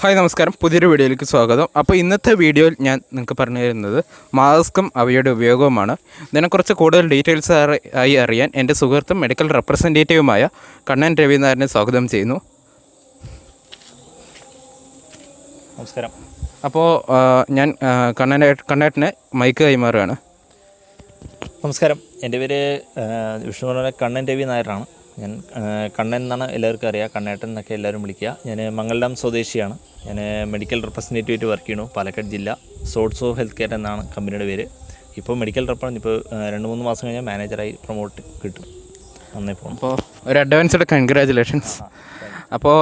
Hi നമസ്കാരം, പുതിയൊരു വീഡിയോയിലേക്ക് സ്വാഗതം. അപ്പോൾ ഇന്നത്തെ വീഡിയോയിൽ ഞാൻ നിങ്ങൾക്ക് പറഞ്ഞു തരുന്നത് മാസ്കും അവയുടെ ഉപയോഗവുമാണ്. ഇതിനെക്കുറിച്ച് കൂടുതൽ ഡീറ്റെയിൽസ് ആയി അറിയാൻ എൻ്റെ സുഹൃത്തും മെഡിക്കൽ റെപ്രസെൻറ്റേറ്റീവുമായ കണ്ണൻ രവി നായരനെ സ്വാഗതം ചെയ്യുന്നു. നമസ്കാരം. അപ്പോൾ ഞാൻ കണ്ണേട്ടനെ മൈക്ക് കൈമാറുകയാണ്. നമസ്കാരം, എൻ്റെ പേര് വിഷ്ണു കണ്ണൻ രവി നായരാണ്. ഞാൻ കണ്ണൻ എന്നാണ് എല്ലാവർക്കും അറിയാം, കണ്ണേട്ടൻ എന്നൊക്കെ എല്ലാവരും വിളിക്കുക. ഞാൻ മംഗലം സ്വദേശിയാണ്. ഞാൻ മെഡിക്കൽ റെപ്രസെൻറ്റേറ്റീവായിട്ട് വർക്ക് ചെയ്യണു, പാലക്കാട് ജില്ല. സോഡ്സോ ഹെൽത്ത് കെയർ എന്നാണ് കമ്പനിയുടെ പേര്. ഇപ്പോൾ മെഡിക്കൽ റെപ്രസെൻ്റ് ഇപ്പോൾ 2-3 മാസം കഴിഞ്ഞാൽ മാനേജറായി പ്രൊമോട്ട് കിട്ടും. നന്നായി പോകും. അപ്പോൾ ഒരു അഡ്വാൻസ്ഡ് കൺഗ്രാജുലേഷൻസ്. അപ്പോൾ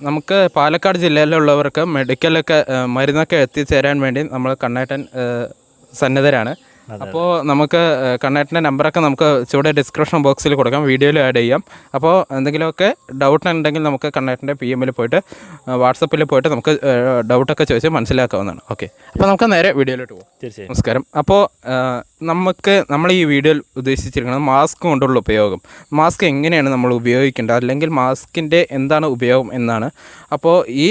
നമുക്ക് പാലക്കാട് ജില്ലയിലുള്ളവർക്ക് മെഡിക്കലൊക്കെ മരുന്നൊക്കെ എത്തിച്ചേരാൻ വേണ്ടി നമ്മൾ കണ്ണേട്ടൻ സന്നദ്ധരാണ്. അപ്പോൾ നമുക്ക് കണ്ണേട്ടൻ്റെ നമ്പറൊക്കെ നമുക്ക് ചുവടെ ഡിസ്ക്രിപ്ഷൻ ബോക്സിൽ കൊടുക്കാം, വീഡിയോയിൽ ആഡ് ചെയ്യാം. അപ്പോൾ എന്തെങ്കിലുമൊക്കെ ഡൗട്ട് ഉണ്ടെങ്കിൽ നമുക്ക് കണ്ണേട്ടൻ്റെ PM പോയിട്ട് വാട്സപ്പിൽ പോയിട്ട് നമുക്ക് ഡൗട്ടൊക്കെ ചോദിച്ച് മനസ്സിലാക്കാവുന്നതാണ്. ഓക്കെ, അപ്പോൾ നമുക്ക് നേരെ വീഡിയോയിലോട്ട് പോകാം. തീർച്ചയായും. നമസ്കാരം. അപ്പോൾ നമ്മൾ ഈ വീഡിയോയിൽ ഉദ്ദേശിച്ചിരിക്കുന്നത് മാസ്ക് കൊണ്ടുള്ള ഉപയോഗം, മാസ്ക് എങ്ങനെയാണ് നമ്മൾ ഉപയോഗിക്കേണ്ടത്, അല്ലെങ്കിൽ മാസ്കിൻ്റെ എന്താണ് ഉപയോഗം എന്നാണ്. അപ്പോൾ ഈ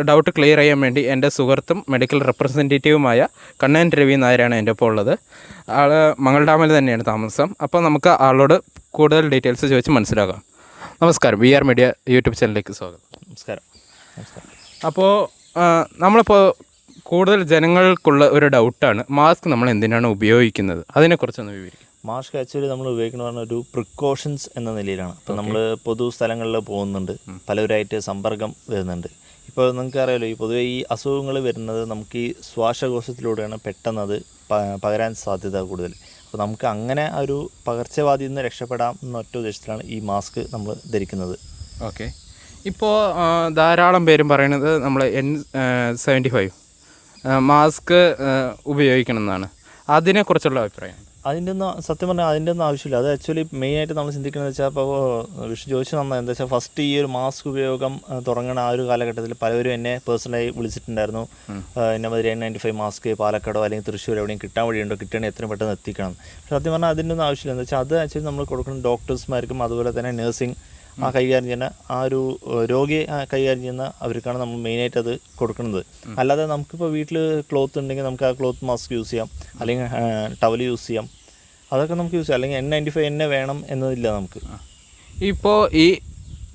ഡൗട്ട് ക്ലിയർ ചെയ്യാൻ വേണ്ടി എൻ്റെ സുഹൃത്തും മെഡിക്കൽ റെപ്രസെൻറ്റേറ്റീവുമായ കണ്ണൻ രവി നായരാണ് എൻ്റെ ഇപ്പോൾ ഉള്ളത്. ആൾ മംഗൾഡാമിൽ തന്നെയാണ് താമസം. അപ്പോൾ നമുക്ക് ആളോട് കൂടുതൽ ഡീറ്റെയിൽസ് ചോദിച്ച് മനസ്സിലാക്കാം. നമസ്കാരം, VR മീഡിയ യൂട്യൂബ് ചാനലിലേക്ക് സ്വാഗതം. നമസ്കാരം. അപ്പോൾ നമ്മളിപ്പോൾ കൂടുതൽ ജനങ്ങൾക്കുള്ള ഒരു ഡൗട്ടാണ്, മാസ്ക് നമ്മൾ എന്തിനാണ് ഉപയോഗിക്കുന്നത്, അതിനെക്കുറിച്ചൊന്ന് വിവരിക്കും. മാസ്ക് ആക്ച്വലി നമ്മൾ ഉപയോഗിക്കുന്നത് പറഞ്ഞാൽ ഒരു പ്രിക്കോഷൻസ് എന്ന നിലയിലാണ്. ഇപ്പോൾ നമ്മൾ പൊതു സ്ഥലങ്ങളിൽ പോകുന്നുണ്ട്, പലവരായിട്ട് സമ്പർക്കം വരുന്നുണ്ട്. ഇപ്പോൾ നിങ്ങൾക്ക് അറിയാമല്ലോ, ഈ പൊതുവെ ഈ അസുഖങ്ങൾ വരുന്നത് നമുക്ക് ഈ ശ്വാസകോശത്തിലൂടെയാണ് പെട്ടെന്ന് അത് പകരാൻ സാധ്യത കൂടുതൽ. അപ്പോൾ നമുക്ക് അങ്ങനെ ആ ഒരു പകർച്ചവ്യാധിയിൽ നിന്ന് രക്ഷപ്പെടാം എന്ന ഒറ്റ ഉദ്ദേശത്തിലാണ് ഈ മാസ്ക് നമ്മൾ ധരിക്കുന്നത്. ഓക്കെ, ഇപ്പോൾ ധാരാളം പേരും പറയുന്നത് നമ്മൾ N95 മാസ്ക് ഉപയോഗിക്കണം എന്നാണ്. അതിനെക്കുറിച്ചുള്ള അഭിപ്രായം? അതിൻ്റെ ഒന്നും സത്യം പറഞ്ഞാൽ അതിൻ്റെ ഒന്നും ആവശ്യമില്ല. അത് ആക്ച്വലി മെയിനായിട്ട് നമ്മൾ ചിന്തിക്കുന്നത് വെച്ചാൽ, ഇപ്പോൾ വിഷ്ണു ചോദിച്ചു നന്നായി. എന്താ വെച്ചാൽ ഫസ്റ്റ് ഈ ഒരു മാസ്ക് ഉപയോഗം തുടങ്ങുന്ന ആ ഒരു കാലഘട്ടത്തിൽ പലവരും എന്നെ പേഴ്സണലായി വിളിച്ചിട്ടുണ്ടായിരുന്നു. എന്നെ മാതിരി N95 മാസ്ക് പാലക്കാടോ അല്ലെങ്കിൽ തൃശ്ശൂർ എവിടെയും കിട്ടാൻ വഴിയുണ്ടോ, കിട്ടണമെങ്കിൽ എത്രയും പെട്ടെന്ന് എത്തിക്കണം. പക്ഷേ സത്യം പറഞ്ഞാൽ അതിൻ്റെ ഒന്നും ആവശ്യമില്ല. എന്താ വെച്ചാൽ അത് ആക്ച്വലി നമ്മൾ കൊടുക്കുന്ന ഡോക്ടേഴ്സ്മാർക്കും അതുപോലെ തന്നെ നഴ്സിംഗ് കൈകാര്യം ചെയ്യുന്ന ആ ഒരു രോഗിയെ കൈകാര്യം ചെയ്യുന്ന അവർക്കാണ് നമ്മൾ മെയിനായിട്ട് അത് കൊടുക്കുന്നത്. അല്ലാതെ നമുക്കിപ്പോൾ വീട്ടിൽ ക്ലോത്ത് ഉണ്ടെങ്കിൽ നമുക്ക് ആ ക്ലോത്ത് മാസ്ക് യൂസ് ചെയ്യാം, അല്ലെങ്കിൽ ടവൽ യൂസ് ചെയ്യാം, അതൊക്കെ നമുക്ക് യൂസ് ചെയ്യാം. അല്ലെങ്കിൽ N95 തന്നെ വേണം എന്നതില്ല നമുക്ക്. ഇപ്പോൾ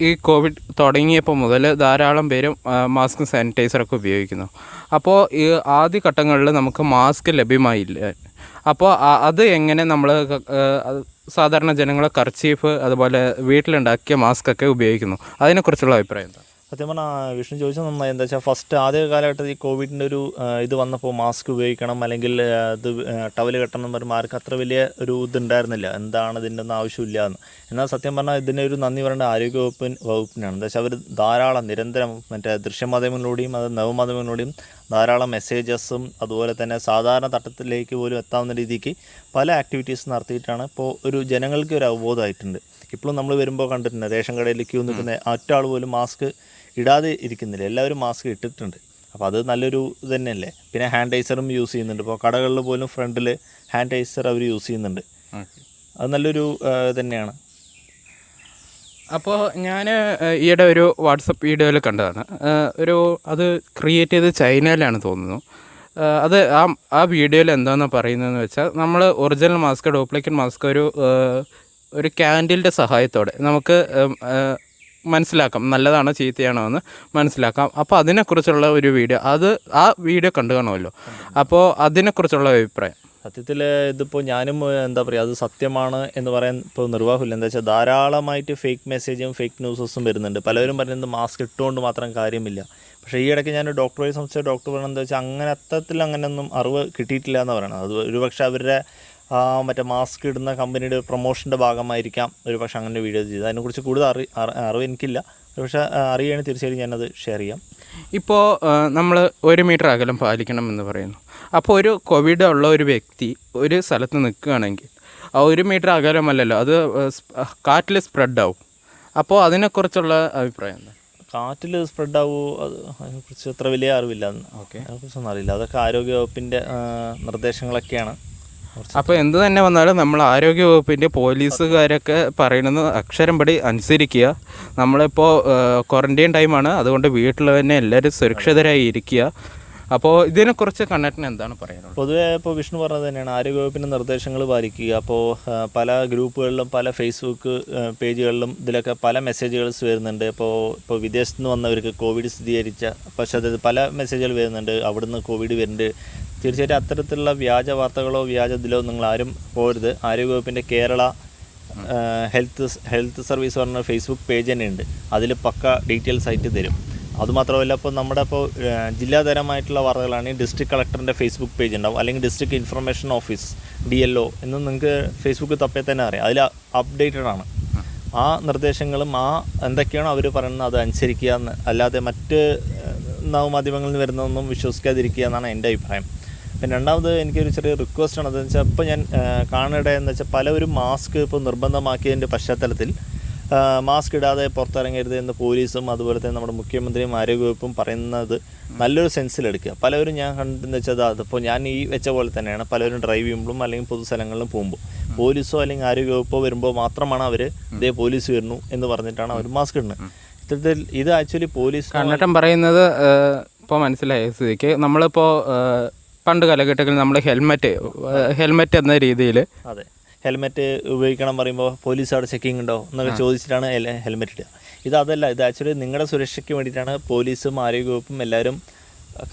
ഈ കോവിഡ് തുടങ്ങിയപ്പോൾ മുതൽ ധാരാളം പേരും മാസ്കും സാനിറ്റൈസറൊക്കെ ഉപയോഗിക്കുന്നു. അപ്പോൾ ഈ ആദ്യ ഘട്ടങ്ങളിൽ നമുക്ക് മാസ്ക് ലഭ്യമായില്ല. അപ്പോൾ അത് എങ്ങനെ നമ്മൾ സാധാരണ ജനങ്ങൾ കർച്ചീഫ് അതുപോലെ വീട്ടിലുണ്ടാക്കിയ മാസ്കൊക്കെ ഉപയോഗിക്കുന്നു, അതിനെക്കുറിച്ചുള്ള അഭിപ്രായം എന്താ? സത്യം പറഞ്ഞാൽ വിഷ്ണു ചോദിച്ചാൽ നന്നായി. എന്താ വെച്ചാൽ ഫസ്റ്റ് ആദ്യ കാലഘട്ടത്തിൽ ഈ കോവിഡിൻ്റെ ഒരു ഇത് വന്നപ്പോൾ മാസ്ക് ഉപയോഗിക്കണം അല്ലെങ്കിൽ ഇത് ടവൽ കെട്ടണം എന്ന് പറയുമ്പോൾ ആർക്കും അത്ര വലിയ ഒരു ഇതുണ്ടായിരുന്നില്ല, എന്താണ് ഇതിൻ്റെ ഒന്നും ആവശ്യമില്ല എന്ന്. എന്നാൽ സത്യം പറഞ്ഞാൽ ഇതിൻ്റെ ഒരു നന്ദി പറയേണ്ട വകുപ്പിനാണ്. എന്താ വെച്ചാൽ അവർ ധാരാളം നിരന്തരം മറ്റേ ദൃശ്യമാധ്യമങ്ങളിലൂടെയും അത് നവമാധ്യമങ്ങളിലൂടെയും ധാരാളം മെസ്സേജസും അതുപോലെ തന്നെ സാധാരണ തട്ടത്തിലേക്ക് പോലും എത്താവുന്ന രീതിക്ക് പല ആക്ടിവിറ്റീസ് നടത്തിയിട്ടാണ് ഇപ്പോൾ ഒരു ജനങ്ങൾക്ക് ഒരു അവബോധമായിട്ടുണ്ട്. ഇപ്പോഴും നമ്മൾ വരുമ്പോൾ കണ്ടിട്ടുണ്ട്, റേഷൻ കടയിൽ ക്യൂ നിൽക്കുന്ന ഒറ്റ ആൾ പോലും മാസ്ക് ഇടാതെ ഇരിക്കുന്നില്ല, എല്ലാവരും മാസ്ക് ഇട്ടിട്ടുണ്ട്. അപ്പോൾ അത് നല്ലൊരു ഇത് തന്നെയല്ലേ. പിന്നെ ഹാൻഡൈസറും യൂസ് ചെയ്യുന്നുണ്ട്. ഇപ്പോൾ കടകളിൽ പോലും ഫ്രണ്ടിൽ ഹാൻഡൈസർ അവർ യൂസ് ചെയ്യുന്നുണ്ട്. അത് നല്ലൊരു തന്നെയാണ്. അപ്പോൾ ഞാൻ ഈയിടെ ഒരു വാട്സപ്പ് വീഡിയോയിൽ കണ്ടതാണ്, അത് ക്രിയേറ്റ് ചെയ്ത് ചൈനയിലാണ് തോന്നുന്നു. അത് ആ വീഡിയോയിൽ എന്താണെന്ന് പറയുന്നതെന്ന് വെച്ചാൽ, നമ്മൾ ഒറിജിനൽ മാസ്ക് ഡ്യൂപ്ലിക്കേറ്റ് മാസ്ക് ഒരു ക്യാൻഡിലിൻ്റെ സഹായത്തോടെ നമുക്ക് മനസ്സിലാക്കാം, നല്ലതാണോ ചീത്തയാണോ എന്ന് മനസ്സിലാക്കാം. അപ്പോൾ അതിനെക്കുറിച്ചുള്ള ഒരു വീഡിയോ, ആ വീഡിയോ കണ്ടു കാണുമല്ലോ. അപ്പോൾ അതിനെക്കുറിച്ചുള്ള അഭിപ്രായം? സത്യത്തിൽ ഇതിപ്പോൾ ഞാനും എന്താ പറയുക, അത് സത്യമാണ് എന്ന് പറയാൻ ഇപ്പോൾ നിർവാഹമില്ല. എന്താ വെച്ചാൽ ധാരാളമായിട്ട് ഫേക്ക് മെസ്സേജും ഫേക്ക് ന്യൂസസും വരുന്നുണ്ട്. പലരും പറയുന്നത് മാസ്ക് ഇട്ടുകൊണ്ട് മാത്രം കാര്യമില്ല. പക്ഷേ ഈ ഇടയ്ക്ക് ഞാൻ ഡോക്ടറെ സംബന്ധിച്ച ഡോക്ടർ പറയുന്നത് എന്താ വെച്ചാൽ, അങ്ങനെ അത്തരത്തിൽ അങ്ങനെയൊന്നും അറിവ് കിട്ടിയിട്ടില്ല എന്ന് പറയണം. അത് ഒരുപക്ഷെ അവരുടെ മറ്റേ മാസ്ക് ഇടുന്ന കമ്പനിയുടെ പ്രൊമോഷൻ്റെ ഭാഗമായിരിക്കാം ഒരുപക്ഷെ അങ്ങനെ വീഡിയോ ചെയ്ത്. അതിനെക്കുറിച്ച് കൂടുതൽ അറിവ് എനിക്കില്ല. പക്ഷേ അറിയുകയാണെങ്കിൽ തീർച്ചയായും ഞാനത് ഷെയർ ചെയ്യാം. ഇപ്പോൾ നമ്മൾ 1 മീറ്റർ അകലം പാലിക്കണം എന്ന് പറയുന്നു. അപ്പോൾ ഒരു കോവിഡ് ഉള്ള ഒരു വ്യക്തി ഒരു സ്ഥലത്ത് നിൽക്കുകയാണെങ്കിൽ ആ 1 മീറ്റർ അകലമല്ലല്ലോ, അത് കാറ്റിൽ സ്പ്രെഡാവും. അപ്പോൾ അതിനെക്കുറിച്ചുള്ള അഭിപ്രായം എന്താ? കാറ്റിൽ സ്പ്രെഡാവുമോ, അതിനെക്കുറിച്ച് അത്ര വലിയ അറിവില്ല. ഓക്കെ, അതിനെക്കുറിച്ചൊന്നും അറിയില്ല. അതൊക്കെ ആരോഗ്യവകുപ്പിൻ്റെ നിർദ്ദേശങ്ങളൊക്കെയാണ്. അപ്പോൾ എന്ത് തന്നെ വന്നാലും നമ്മൾ ആരോഗ്യവകുപ്പിൻ്റെ പോലീസുകാരൊക്കെ പറയുന്നത് അക്ഷരം പടി അനുസരിക്കുക. നമ്മളിപ്പോൾ ക്വാറൻറ്റൈൻ ടൈമാണ്, അതുകൊണ്ട് വീട്ടിൽ തന്നെ എല്ലാവരും സുരക്ഷിതരായി ഇരിക്കുക. അപ്പോൾ ഇതിനെക്കുറിച്ച് കണ്ണേട്ടന് എന്താണ് പറയാനുള്ളത്? പൊതുവേ ഇപ്പോൾ വിഷ്ണു പറഞ്ഞത് തന്നെയാണ്, ആരോഗ്യവകുപ്പിൻ്റെ നിർദ്ദേശങ്ങൾ പാലിക്കുക. അപ്പോൾ പല ഗ്രൂപ്പുകളിലും പല ഫേസ്ബുക്ക് പേജുകളിലും ഇതിലൊക്കെ പല മെസ്സേജുകൾസ് വരുന്നുണ്ട്. ഇപ്പോൾ വിദേശത്ത് നിന്ന് വന്നവർക്ക് കോവിഡ് സ്ഥിരീകരിച്ച പശ്ചാത്തലത്തിൽ പല മെസ്സേജുകൾ വരുന്നുണ്ട്, അവിടുന്ന് കോവിഡ് വരുന്നുണ്ട്. തീർച്ചയായിട്ടും അത്തരത്തിലുള്ള വ്യാജ വാർത്തകളോ വ്യാജ ഇതിലോ നിങ്ങൾ ആരും പോരുത്. ആരോഗ്യവകുപ്പിൻ്റെ കേരള ഹെൽത്ത് സർവീസ് പറഞ്ഞ ഫേസ്ബുക്ക് പേജ് തന്നെ ഉണ്ട്, അതിൽ പക്ക ഡീറ്റെയിൽസ് ആയിട്ട് തരും. അതുമാത്രമല്ല, ഇപ്പോൾ നമ്മുടെ ജില്ലാതരമായിട്ടുള്ള വാർത്തകളാണെങ്കിൽ ഡിസ്ട്രിക്ട് കളക്ടറിൻ്റെ ഫേസ്ബുക്ക് പേജ് ഉണ്ടാവും, അല്ലെങ്കിൽ ഡിസ്ട്രിക്ട് ഇൻഫർമേഷൻ ഓഫീസ് DLO എന്ന് നിങ്ങൾക്ക് ഫേസ്ബുക്ക് തപ്പേ തന്നെ അറിയാം. അതിൽ അപ്ഡേറ്റഡ് ആണ് ആ നിർദ്ദേശങ്ങളും എന്തൊക്കെയാണോ അവർ പറയുന്നത് അത് അനുസരിക്കുക എന്ന്, അല്ലാതെ മറ്റ് നവമാധ്യമങ്ങളിൽ നിന്ന് വരുന്നതൊന്നും വിശ്വസിക്കാതിരിക്കുക എന്നാണ് എൻ്റെ അഭിപ്രായം. പിന്നെ രണ്ടാമത് എനിക്കൊരു ചെറിയ റിക്വസ്റ്റ് ആണ്, അതെന്ന് വെച്ചാൽ ഇപ്പോൾ ഞാൻ കാണുകയുടെ എന്ന് വെച്ചാൽ പലവരും മാസ്ക് ഇപ്പോൾ നിർബന്ധമാക്കിയതിൻ്റെ പശ്ചാത്തലത്തിൽ മാസ്ക് ഇടാതെ പുറത്തിറങ്ങരുത് എന്ന് പോലീസും അതുപോലെ തന്നെ നമ്മുടെ മുഖ്യമന്ത്രിയും ആരോഗ്യവകുപ്പും പറയുന്നത് നല്ലൊരു സെൻസിലെടുക്കുക. പലവരും ഞാൻ കണ്ടെന്ന് വെച്ചാൽ അതിപ്പോൾ ഞാൻ ഈ വെച്ച പോലെ തന്നെയാണ്, പലവരും ഡ്രൈവ് ചെയ്യുമ്പോഴും അല്ലെങ്കിൽ പൊതുസ്ഥലങ്ങളിലും പോകുമ്പോൾ പോലീസോ അല്ലെങ്കിൽ ആരോഗ്യവകുപ്പോ വരുമ്പോൾ മാത്രമാണ് അവർ ഇതേ പോലീസ് വരുന്നു എന്ന് പറഞ്ഞിട്ടാണ് അവർ മാസ്ക് ഇടുന്നത്. ഇത്തരത്തിൽ ഇത് ആക്ച്വലി പോലീസ് കണ്ണേട്ടൻ പറയുന്നത് ഇപ്പോൾ മനസ്സിലായ സ്ഥിതിക്ക് നമ്മളിപ്പോൾ പണ്ട് കാലഘട്ടങ്ങളിൽ നമ്മൾ ഹെൽമെറ്റ് എന്ന രീതിയിൽ, അതെ, ഹെൽമെറ്റ് ഉപയോഗിക്കണം പറയുമ്പോൾ പോലീസ് അവിടെ ചെക്കിംഗ് ഉണ്ടോ എന്നൊക്കെ ചോദിച്ചിട്ടാണ് ഹെൽമെറ്റ് ഇടുക. ഇതല്ല, ഇത് ആക്ച്വലി നിങ്ങളുടെ സുരക്ഷയ്ക്ക് വേണ്ടിയിട്ടാണ് പോലീസും ആരോഗ്യവകുപ്പും എല്ലാവരും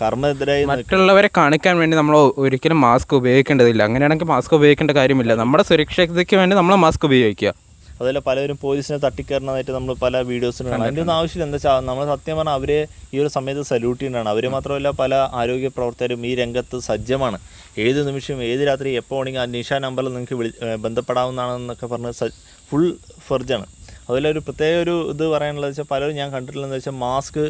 കർമ്മത്തിനായി. മറ്റുള്ളവരെ കാണിക്കാൻ വേണ്ടി നമ്മൾ ഒരിക്കലും മാസ്ക് ഉപയോഗിക്കേണ്ടതില്ല. അങ്ങനെയാണെങ്കിൽ മാസ്ക് ഉപയോഗിക്കേണ്ട കാര്യമില്ല. നമ്മുടെ സുരക്ഷയ്ക്ക് വേണ്ടി നമ്മൾ മാസ്ക് ഉപയോഗിക്കുക. അതുപോലെ പലരും പോലീസിനെ തട്ടിക്കയറുന്നതായിട്ട് നമ്മൾ പല വീഡിയോസിലും കാണാം. അതിൻ്റെ ഒന്നും ആവശ്യമില്ല. എന്താ വെച്ചാൽ നമ്മൾ സത്യം പറഞ്ഞാൽ അവരെ ഈ ഒരു സമയത്ത് സല്യൂട്ട് ചെയ്യുന്നതാണ്. അവർ മാത്രമല്ല പല ആരോഗ്യ പ്രവർത്തകരും ഈ രംഗത്ത് സജ്ജമാണ്. ഏത് നിമിഷം ഏത് രാത്രി എപ്പോൾ വേണമെങ്കിൽ ആ നിഷ നമ്പറിൽ നിങ്ങൾക്ക് ബന്ധപ്പെടാവുന്നതാണെന്നൊക്കെ പറഞ്ഞ് ഫുൾ ഫെർജാണ്. അതുപോലെ ഒരു പ്രത്യേക ഒരു ഇത് പറയാനുള്ളത് വെച്ചാൽ പലരും ഞാൻ കണ്ടിട്ടുള്ളതെന്ന് വെച്ചാൽ മാസ്ക്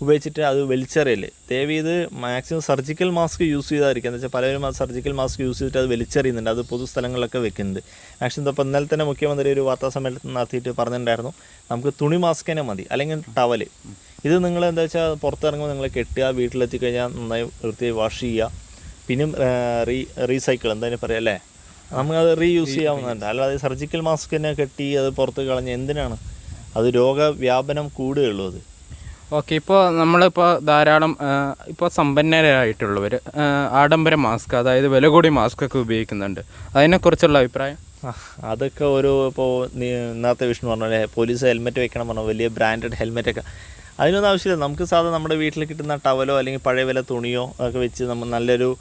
ഉപയോഗിച്ചിട്ട് അത് വലിച്ചെറിയല്ലേ. ദയവ് ഇത് മാക്സിമം സർജിക്കൽ മാസ്ക് യൂസ് ചെയ്തായിരിക്കും. എന്ന് വെച്ചാൽ പലരും ആ സർജിക്കൽ മാസ്ക് യൂസ് ചെയ്തിട്ട് അത് വലിച്ചെറിയുന്നുണ്ട്, അത് പൊതുസ്ഥലങ്ങളിലൊക്കെ വെക്കുന്നുണ്ട്. മാക്സിമം ഇപ്പോൾ ഇന്നലെ തന്നെ മുഖ്യമന്ത്രി ഒരു വാർത്താ സമ്മേളനത്തിൽ നടത്തിയിട്ട് പറഞ്ഞിട്ടുണ്ടായിരുന്നു, നമുക്ക് തുണി മാസ്ക് തന്നെ മതി, അല്ലെങ്കിൽ ടവല്. ഇത് നിങ്ങൾ എന്താ വെച്ചാൽ പുറത്തിറങ്ങുമ്പോൾ നിങ്ങൾ കെട്ടുക, വീട്ടിലെത്തിക്കഴിഞ്ഞാൽ നന്നായി വൃത്തിയായി വാഷ് ചെയ്യുക. പിന്നും റീസൈക്കിൾ എന്തായാലും പറയാം അല്ലേ, നമുക്കത് റീയൂസ് ചെയ്യാവുന്നതുണ്ട്. അല്ലാതെ സർജിക്കൽ മാസ്ക് തന്നെ കെട്ടി അത് പുറത്ത് കളഞ്ഞ് എന്തിനാണ്? അത് രോഗവ്യാപനം കൂടുകയുള്ളൂ. അത് ഓക്കെ. ഇപ്പോൾ നമ്മളിപ്പോൾ ധാരാളം ഇപ്പോൾ സമ്പന്നരായിട്ടുള്ളവർ ആഡംബര മാസ്ക്, അതായത് വില കൂടി മാസ്കൊക്കെ ഉപയോഗിക്കുന്നുണ്ട്. അതിനെക്കുറിച്ചുള്ള അഭിപ്രായം? അതൊക്കെ ഇപ്പോൾ നേരത്തെ വിഷ്ണു പറഞ്ഞ പോലീസ് ഹെൽമെറ്റ് വെക്കണം പറഞ്ഞാൽ വലിയ ബ്രാൻഡഡ് ഹെൽമെറ്റൊക്കെ, അതിനൊന്നും ആവശ്യമില്ല. നമുക്ക് സാധാരണ നമ്മുടെ വീട്ടിൽ കിട്ടുന്ന ടവലോ അല്ലെങ്കിൽ പഴയ വില തുണിയോ ഒക്കെ വെച്ച് നമ്മൾ നല്ലൊരു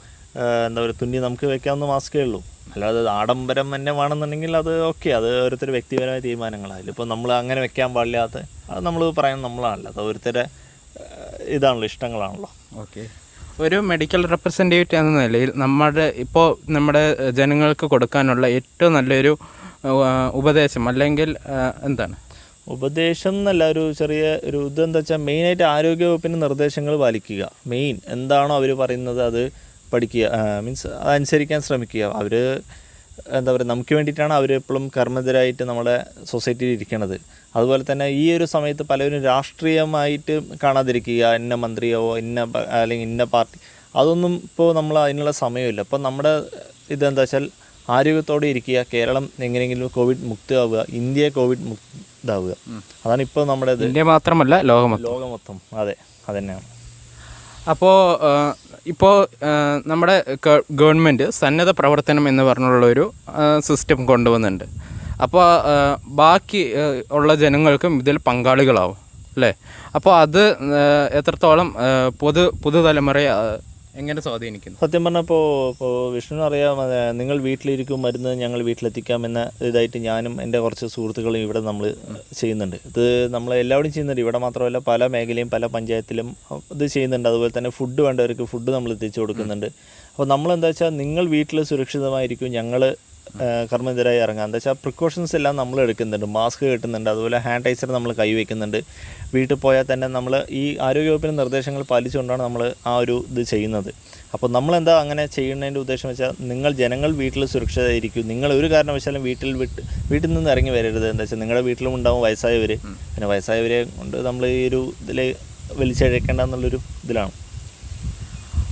എന്താ പറയുക തുന്നി നമുക്ക് വെക്കാവുന്ന മാസ്കേ ഉള്ളൂ. അല്ലാതെ ആഡംബരം തന്നെ വേണമെന്നുണ്ടെങ്കിൽ അത് ഓക്കെ, അത് ഓരോരുത്തർ വ്യക്തിപരമായ തീരുമാനങ്ങളാണ്. അതിലിപ്പോൾ നമ്മൾ അങ്ങനെ വെക്കാൻ പാടില്ലാത്ത അത് നമ്മൾ പറയാൻ നമ്മളാണല്ലോ, അത് ഓരോരുത്തരുടെ ഇതാണല്ലോ, ഇഷ്ടങ്ങളാണല്ലോ. ഓക്കെ. ഒരു മെഡിക്കൽ റെപ്രസെൻറ്റേറ്റീവ് എന്ന നിലയിൽ നമ്മുടെ ജനങ്ങൾക്ക് കൊടുക്കാനുള്ള ഏറ്റവും നല്ലൊരു ഉപദേശം അല്ലെങ്കിൽ എന്താണ്? ഉപദേശം എന്നല്ല, ഒരു ചെറിയ ഒരു ഇതെന്താ വെച്ചാൽ മെയിനായിട്ട് ആരോഗ്യവകുപ്പിൻ്റെ നിർദ്ദേശങ്ങൾ പാലിക്കുക. മെയിൻ എന്താണോ അവർ പറയുന്നത് അത് പഠിക്കുക, മീൻസ് അതനുസരിക്കാൻ ശ്രമിക്കുക. അവർ എന്താ പറയുക, നമുക്ക് വേണ്ടിയിട്ടാണ് അവർ എപ്പോഴും കർമ്മധരായിട്ട് നമ്മുടെ സൊസൈറ്റിയിൽ ഇരിക്കണത്. അതുപോലെ തന്നെ ഈ ഒരു സമയത്ത് പലരും രാഷ്ട്രീയമായിട്ട് കാണാതിരിക്കുക, ഇന്ന മന്ത്രിയോ അല്ലെങ്കിൽ ഇന്ന പാർട്ടി, അതൊന്നും ഇപ്പോൾ നമ്മൾ അതിനുള്ള സമയമില്ല. അപ്പോൾ നമ്മുടെ ഇതെന്താ വെച്ചാൽ ആരോഗ്യത്തോടെ ഇരിക്കുക, കേരളം എങ്ങനെയെങ്കിലും കോവിഡ് മുക്തമാവുക, ഇന്ത്യ കോവിഡ് മുക്താവുക. അതാണ് ഇപ്പോൾ നമ്മുടെ ഇന്ത്യ മാത്രമല്ല ലോകമൊത്തം. അതെ, അതന്നെയാണ്. ഇപ്പോൾ നമ്മുടെ ഗവൺമെൻറ് സന്നദ്ധ പ്രവർത്തനം എന്ന് പറഞ്ഞുള്ളൊരു സിസ്റ്റം കൊണ്ടുവന്നുണ്ട്. അപ്പോൾ ബാക്കി ഉള്ള ജനങ്ങൾക്കും ഇതിൽ പങ്കാളികളാവും അല്ലേ? അപ്പോൾ അത് എത്രത്തോളം പുതുതലമുറയെ എങ്ങനെ സ്വാധീനിക്കുന്നു? സത്യം പറഞ്ഞാൽ ഇപ്പോൾ വിഷ്ണു അറിയാം, നിങ്ങൾ വീട്ടിലിരിക്കും മരുന്ന് ഞങ്ങൾ വീട്ടിലെത്തിക്കാമെന്ന ഇതായിട്ട് ഞാനും എൻ്റെ കുറച്ച് സുഹൃത്തുക്കളും ഇവിടെ നമ്മൾ ചെയ്യുന്നുണ്ട്. ഇത് നമ്മൾ എല്ലാവരും ചെയ്യുന്നുണ്ട്. ഇവിടെ മാത്രമല്ല പല മേഖലയും പല പഞ്ചായത്തിലും ഇത് ചെയ്യുന്നുണ്ട്. അതുപോലെ തന്നെ ഫുഡ് വേണ്ടവർക്ക് ഫുഡ് നമ്മൾ എത്തിച്ചു കൊടുക്കുന്നുണ്ട്. അപ്പോൾ നമ്മളെന്താ വെച്ചാൽ നിങ്ങൾ വീട്ടിൽ സുരക്ഷിതമായിരിക്കും, ഞങ്ങൾ കർമ്മനിരതരായി ഇറങ്ങാം. എന്താ വെച്ചാൽ പ്രിക്കോഷൻസ് എല്ലാം നമ്മൾ എടുക്കുന്നുണ്ട്. മാസ്ക് കെട്ടുന്നുണ്ട്, അതുപോലെ ഹാൻഡൈസർ നമ്മൾ കൈവയ്ക്കുന്നുണ്ട്. വീട്ടിൽ പോയാൽ തന്നെ നമ്മൾ ഈ ആരോഗ്യവകുപ്പിൻ്റെ നിർദ്ദേശങ്ങൾ പാലിച്ചുകൊണ്ടാണ് നമ്മൾ ആ ഒരു ഇത് ചെയ്യുന്നത്. അപ്പോൾ നമ്മളെന്താ അങ്ങനെ ചെയ്യുന്നതിൻ്റെ ഉദ്ദേശം വെച്ചാൽ ജനങ്ങൾ വീട്ടിൽ സുരക്ഷിതരായിരിക്കും. നിങ്ങൾ ഒരു കാരണവശാലും വീട്ടിൽ നിന്ന് ഇറങ്ങി വരരുത്. എന്താ വെച്ചാൽ നിങ്ങളുടെ വീട്ടിലും ഉണ്ടാവും വയസ്സായവർ. പിന്നെ വയസ്സായവരെ കൊണ്ട് നമ്മൾ ഈ ഒരു ഇതിൽ വലിച്ചഴക്കേണ്ട എന്നുള്ളൊരു ഇതിലാണ്.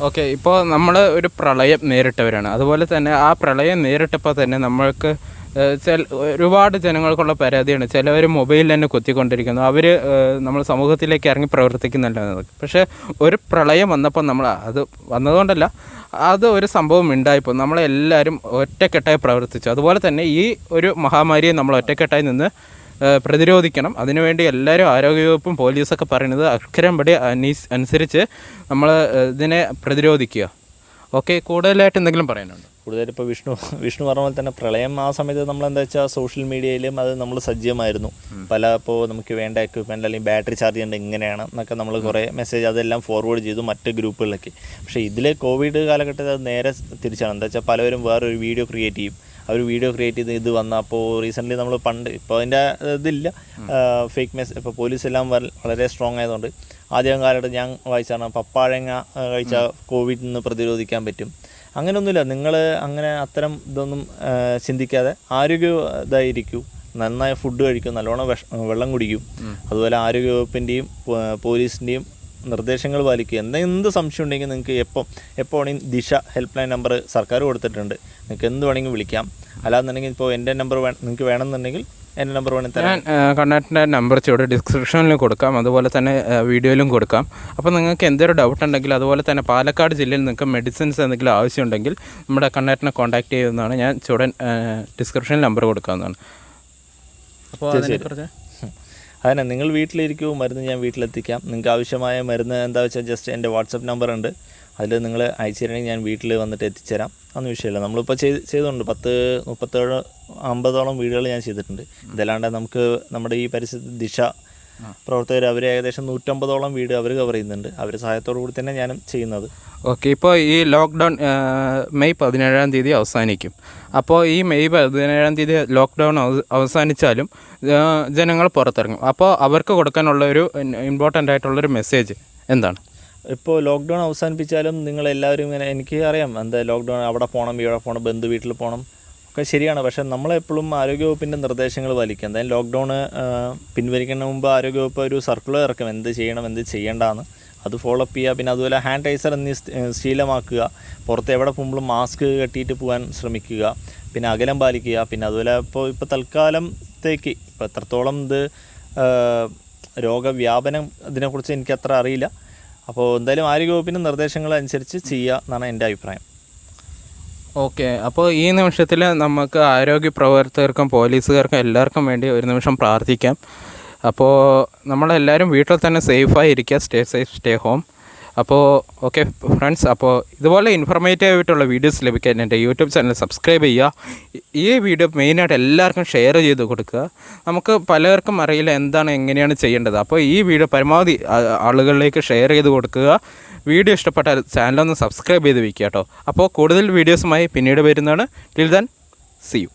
ഓക്കെ, ഇപ്പോൾ നമ്മൾ ഒരു പ്രളയം നേരിട്ടവരാണ്. അതുപോലെ തന്നെ ആ പ്രളയം നേരിട്ടപ്പോൾ തന്നെ നമ്മൾക്ക് ഒരുപാട് ജനങ്ങൾക്കുള്ള പരാതിയാണ്. ചിലവർ മൊബൈലിൽ തന്നെ കുത്തിക്കൊണ്ടിരിക്കുന്നു. അവർ നമ്മൾ സമൂഹത്തിലേക്ക് ഇറങ്ങി പ്രവർത്തിക്കുന്നുണ്ടെന്നത്. പക്ഷേ ഒരു പ്രളയം വന്നപ്പോൾ നമ്മൾ അത് വന്നതുകൊണ്ടല്ല, അത് ഒരു സംഭവം ഉണ്ടായപ്പോൾ നമ്മളെല്ലാവരും ഒറ്റക്കെട്ടായി പ്രവർത്തിച്ചു. അതുപോലെ തന്നെ ഈ ഒരു മഹാമാരിയെ നമ്മൾ ഒറ്റക്കെട്ടായി നിന്ന് പ്രതിരോധിക്കണം. അതിനുവേണ്ടി എല്ലാവരും ആരോഗ്യവകുപ്പും പോലീസൊക്കെ പറയുന്നത് അക്ഷരം പടി അനുസരിച്ച് നമ്മൾ ഇതിനെ പ്രതിരോധിക്കുക. ഓക്കെ, കൂടുതലായിട്ട് എന്തെങ്കിലും പറയാനുണ്ടോ? കൂടുതൽ ഇപ്പോൾ വിഷ്ണു പറഞ്ഞ പോലെ തന്നെ പ്രളയം ആ സമയത്ത് നമ്മളെന്താ വെച്ചാൽ സോഷ്യൽ മീഡിയയിലും അത് നമ്മൾ സജ്ജമായിരുന്നു. ഇപ്പോൾ നമുക്ക് വേണ്ട എക്വിപ്മെൻറ്റ് അല്ലെങ്കിൽ ബാറ്ററി ചാർജ് ചെയ്യേണ്ടത് ഇങ്ങനെയാണ് എന്നൊക്കെ നമ്മൾ കുറേ മെസ്സേജ് അതെല്ലാം ഫോർവേഡ് ചെയ്തു മറ്റ് ഗ്രൂപ്പുകളിലേക്ക്. പക്ഷേ ഇതിൽ കോവിഡ് കാലഘട്ടത്തിൽ അത് നേരെ തിരിച്ചാണ്. എന്താ വെച്ചാൽ പലവരും വേറൊരു വീഡിയോ ക്രിയേറ്റ് ചെയ്യും. അവർ വീഡിയോ ക്രിയേറ്റ് ചെയ്ത് ഇത് വന്ന അപ്പോൾ റീസെൻ്റ്ലി നമ്മൾ ഇപ്പോൾ അതിൻ്റെ ഇതില്ല, ഫേക്ക് മെസ്സേജ് ഇപ്പോൾ പോലീസെല്ലാം വളരെ സ്ട്രോങ് ആയതുകൊണ്ട് ആദ്യം കാലഘട്ടം ഞാൻ വായിച്ചാണ് പപ്പാഴങ്ങ കഴിച്ചാൽ കോവിഡിൽ നിന്ന് പ്രതിരോധിക്കാൻ പറ്റും. അങ്ങനെയൊന്നുമില്ല. നിങ്ങൾ അങ്ങനെ അത്തരം ഇതൊന്നും ചിന്തിക്കാതെ ഇതായിരിക്കൂ, നന്നായി ഫുഡ് കഴിക്കും, നല്ലോണം വെള്ളം കുടിക്കും. അതുപോലെ ആരോഗ്യവകുപ്പിൻ്റെയും പോലീസിൻ്റെയും നിർദ്ദേശങ്ങൾ പാലിക്കുക. എന്ത് സംശയം ഉണ്ടെങ്കിൽ നിങ്ങൾക്ക് എപ്പോൾ വേണമെങ്കിൽ ദിശ ഹെൽപ്പ് ലൈൻ നമ്പർ സർക്കാർ കൊടുത്തിട്ടുണ്ട്. നിങ്ങൾക്ക് എന്ത് വേണമെങ്കിൽ വിളിക്കാം. അല്ലാന്നുണ്ടെങ്കിൽ ഇപ്പോൾ എൻ്റെ നമ്പർ നിങ്ങൾക്ക് വേണമെന്നുണ്ടെങ്കിൽ എൻ്റെ നമ്പർ വേണമെങ്കിൽ തരാം. കണ്ണാറ്റിൻ്റെ നമ്പർ ചൂടെ ഡിസ്ക്രിപ്ഷനിൽ കൊടുക്കാം, അതുപോലെ തന്നെ വീഡിയോയിലും കൊടുക്കാം. അപ്പോൾ നിങ്ങൾക്ക് എന്തൊരു ഡൗട്ട് ഉണ്ടെങ്കിൽ, അതുപോലെ തന്നെ പാലക്കാട് ജില്ലയിൽ നിങ്ങൾക്ക് മെഡിസിൻസ് എന്തെങ്കിലും ആവശ്യമുണ്ടെങ്കിൽ നമ്മുടെ കണ്ണാറ്റിനെ കോൺടാക്ട് ചെയ്യുന്നതാണ്. ഞാൻ ചൂടൻ ഡിസ്ക്രിപ്ഷനിൽ നമ്പർ കൊടുക്കാവുന്നതാണ്. അപ്പോൾ അതന്നെ, നിങ്ങൾ വീട്ടിലിരിക്കൂ, മരുന്ന് ഞാൻ വീട്ടിലെത്തിക്കാം. നിങ്ങൾക്ക് ആവശ്യമായ മരുന്ന് എന്താ വെച്ചാൽ ജസ്റ്റ് എൻ്റെ വാട്സപ്പ് നമ്പർ ഉണ്ട്, അതിൽ നിങ്ങൾ അയച്ചു തരണമെങ്കിൽ ഞാൻ വീട്ടിൽ വന്നിട്ട് എത്തിച്ചേരാം. അതൊന്നും വിഷയമില്ല. നമ്മളിപ്പോൾ ചെയ്തുകൊണ്ട് 37-50 വീഡിയോകൾ ഞാൻ ചെയ്തിട്ടുണ്ട്. ഇതല്ലാണ്ട് നമുക്ക് നമ്മുടെ ഈ പരിസരത്ത് ദിശ പ്രവർത്തകർ അവർ ഏകദേശം 150 വീഡിയോ അവർ കവർ ചെയ്യുന്നുണ്ട്. അവരുടെ സഹായത്തോടു കൂടി തന്നെ ഞാനും ചെയ്യുന്നത്. ഓക്കെ, ഇപ്പോൾ ഈ ലോക്ക്ഡൗൺ മെയ് 17 അവസാനിക്കും. അപ്പോൾ ഈ മെയ് 17 ലോക്ക്ഡൗൺ അവസാനിച്ചാലും ജനങ്ങൾ പുറത്തിറങ്ങും. അപ്പോൾ അവർക്ക് കൊടുക്കാനുള്ള ഒരു ഇമ്പോർട്ടൻ്റ് ആയിട്ടുള്ളൊരു മെസ്സേജ് എന്താണ്? ഇപ്പോൾ ലോക്ക്ഡൗൺ അവസാനിപ്പിച്ചാലും നിങ്ങളെല്ലാവരും ഇങ്ങനെ, എനിക്ക് അറിയാം എന്താ ലോക്ക്ഡൗൺ അവിടെ പോകണം ഇവിടെ പോകണം ബന്ധു വീട്ടിൽ പോകണം ഒക്കെ ശരിയാണ്. പക്ഷേ നമ്മളെപ്പോഴും ആരോഗ്യവകുപ്പിൻ്റെ നിർദ്ദേശങ്ങൾ പാലിക്കുക. എന്തായാലും ലോക്ക്ഡൗൺ പിൻവലിക്കുന്നതിന് മുമ്പ് ആരോഗ്യവകുപ്പ് ഒരു സർക്കുലർ ഇറക്കും എന്ത് ചെയ്യണം എന്ത് ചെയ്യേണ്ടതെന്ന്. അത് ഫോളോ അപ്പ് ചെയ്യുക. പിന്നെ അതുപോലെ സാനിറ്റൈസർ എന്നീ ശീലമാക്കുക. പുറത്ത് എവിടെ പോകുമ്പോഴും മാസ്ക് കെട്ടിയിട്ട് പോകാൻ ശ്രമിക്കുക. പിന്നെ അകലം പാലിക്കുക. പിന്നെ അതുപോലെ ഇപ്പോൾ തൽക്കാലത്തേക്ക് ഇപ്പോൾ എത്രത്തോളം ഇത് രോഗവ്യാപനം ഇതിനെക്കുറിച്ച് എനിക്കത്ര അറിയില്ല. അപ്പോൾ എന്തായാലും ആരോഗ്യവകുപ്പിൻ്റെ നിർദ്ദേശങ്ങൾ അനുസരിച്ച് ചെയ്യുക എന്നാണ് എൻ്റെ അഭിപ്രായം. ഓക്കെ, അപ്പോൾ ഈ നിമിഷത്തിൽ നമുക്ക് ആരോഗ്യ പ്രവർത്തകർക്കും പോലീസുകാർക്കും എല്ലാവർക്കും വേണ്ടി ഒരു നിമിഷം പ്രാർത്ഥിക്കാം. അപ്പോൾ നമ്മളെല്ലാവരും വീട്ടിൽ തന്നെ സേഫായി ഇരിക്കുക. Stay safe, stay home. അപ്പോൾ ഓക്കെ ഫ്രണ്ട്സ്, അപ്പോൾ ഇതുപോലെ ഇൻഫർമേറ്റീവ് ആയിട്ടുള്ള വീഡിയോസ് ലഭിക്കാൻ എൻ്റെ യൂട്യൂബ് ചാനൽ സബ്സ്ക്രൈബ് ചെയ്യുക. ഈ വീഡിയോ മെയിനായിട്ട് എല്ലാവർക്കും ഷെയർ ചെയ്ത് കൊടുക്കുക. നമുക്ക് പലർക്കും അറിയില്ല എന്താണ് എങ്ങനെയാണ് ചെയ്യേണ്ടത്. അപ്പോൾ ഈ വീഡിയോ പരമാവധി ആളുകളിലേക്ക് ഷെയർ ചെയ്ത് കൊടുക്കുക. വീഡിയോ ഇഷ്ടപ്പെട്ടാൽ ചാനലൊന്ന് സബ്സ്ക്രൈബ് ചെയ്ത് വയ്ക്കുക കേട്ടോ. അപ്പോൾ കൂടുതൽ വീഡിയോസുമായി പിന്നീട് വരുന്നതാണ്. Till then, see U.